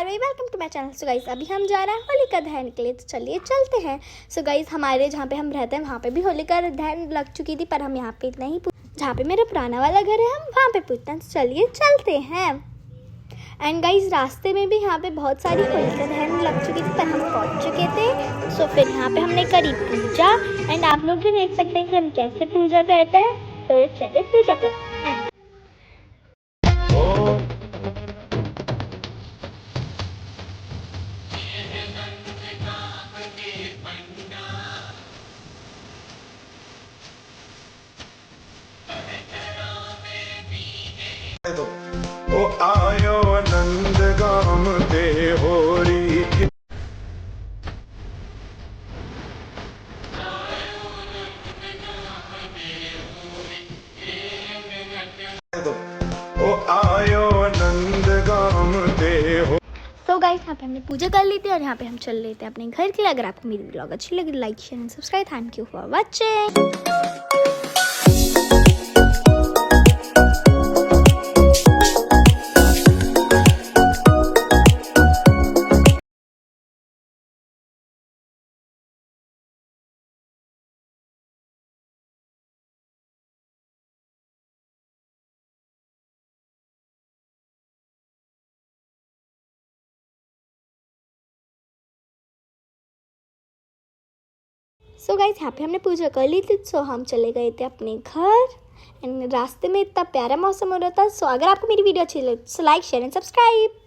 नमस्कार, welcome to my channel. So guys अभी हम जा रहे हैं होलिका दहन के लिए, तो चलिए चलते हैं। सो गाइस हमारे जहाँ पे हम रहते हैं वहाँ पे भी होलिका दहन लग चुकी थी, पर हम यहाँ पे नहीं, जहाँ पे मेरा पुराना वाला घर है हम वहाँ पे पूछते हैं। तो चलिए चलते हैं। एंड गाइस रास्ते में भी यहाँ पे बहुत सारी होलिका दहन लग चुकी थी, पर हम पहुँच चुके थे। सो फिर यहाँ पे हमने करी पूजा। एंड आप लोग भी देख सकते हैं कि हम कैसे पूजा करते हैं। तो चलिए पूजा करते हैं। ओ आयो नंद गाम के होरी ओ आयो नंद गाम के हो। सो गाइस यहाँ पे हमने पूजा कर ली थी और यहाँ पे हम चल लेते हैं अपने घर के लिए। अगर आपको मेरी ब्लॉग अच्छी लगी like share and subscribe. Thank you for watching. So guys यहाँ पे हमने पूजा कर ली थी। सो हम चले गए थे अपने घर। एंड रास्ते में इतना प्यारा मौसम हो रहा था। सो अगर आपको मेरी वीडियो अच्छी लगी तो लाइक शेयर एंड सब्सक्राइब।